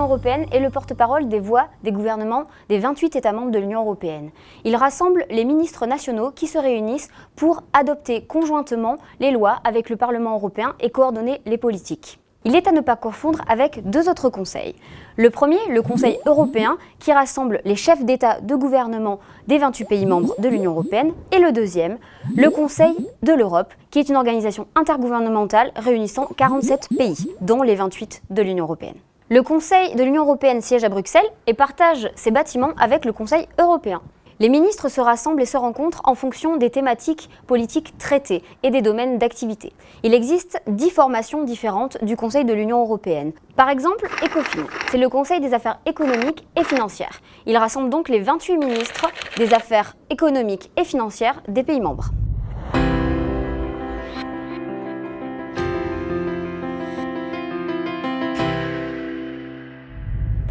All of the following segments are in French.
l'Union européenne est le porte-parole des voix des gouvernements des 28 États membres de l'Union européenne. Il rassemble les ministres nationaux qui se réunissent pour adopter conjointement les lois avec le Parlement européen et coordonner les politiques. Il est à ne pas confondre avec deux autres conseils. Le premier, le Conseil européen, qui rassemble les chefs d'État de gouvernement des 28 pays membres de l'Union européenne. Et le deuxième, le Conseil de l'Europe, qui est une organisation intergouvernementale réunissant 47 pays, dont les 28 de l'Union européenne. Le Conseil de l'Union européenne siège à Bruxelles et partage ses bâtiments avec le Conseil européen. Les ministres se rassemblent et se rencontrent en fonction des thématiques politiques traitées et des domaines d'activité. Il existe 10 formations différentes du Conseil de l'Union européenne. Par exemple, ECOFIN, c'est le Conseil des affaires économiques et financières. Il rassemble donc les 28 ministres des affaires économiques et financières des pays membres.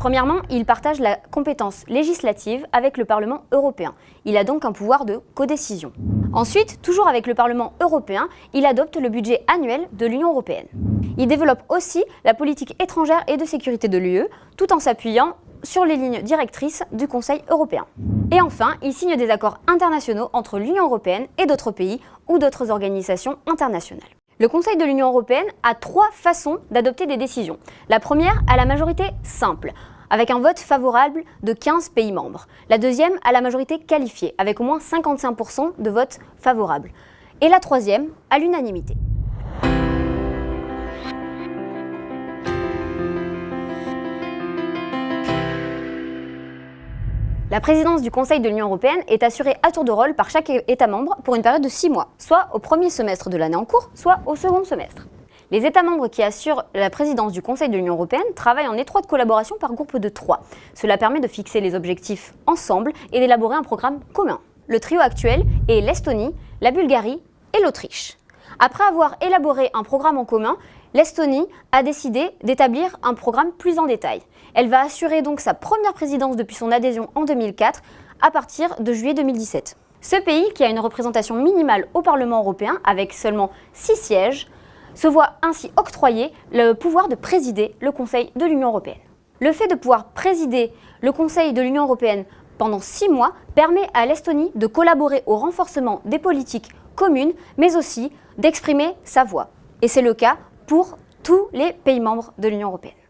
Premièrement, il partage la compétence législative avec le Parlement européen. Il a donc un pouvoir de codécision. Ensuite, toujours avec le Parlement européen, il adopte le budget annuel de l'Union européenne. Il développe aussi la politique étrangère et de sécurité de l'UE, tout en s'appuyant sur les lignes directrices du Conseil européen. Et enfin, il signe des accords internationaux entre l'Union européenne et d'autres pays ou d'autres organisations internationales. Le Conseil de l'Union européenne a 3 façons d'adopter des décisions. La première à la majorité simple, avec un vote favorable de 15 pays membres. La deuxième à la majorité qualifiée, avec au moins 55% de votes favorables. Et la troisième à l'unanimité. La présidence du Conseil de l'Union européenne est assurée à tour de rôle par chaque État membre pour une période de 6 mois, soit au premier semestre de l'année en cours, soit au second semestre. Les États membres qui assurent la présidence du Conseil de l'Union européenne travaillent en étroite collaboration par groupe de 3. Cela permet de fixer les objectifs ensemble et d'élaborer un programme commun. Le trio actuel est l'Estonie, la Bulgarie et l'Autriche. Après avoir élaboré un programme en commun, l'Estonie a décidé d'établir un programme plus en détail. Elle va assurer donc sa première présidence depuis son adhésion en 2004 à partir de juillet 2017. Ce pays, qui a une représentation minimale au Parlement européen avec seulement 6 sièges, se voit ainsi octroyer le pouvoir de présider le Conseil de l'Union européenne. Le fait de pouvoir présider le Conseil de l'Union européenne pendant 6 mois permet à l'Estonie de collaborer au renforcement des politiques communes, mais aussi d'exprimer sa voix. Et c'est le cas pour tous les pays membres de l'Union européenne.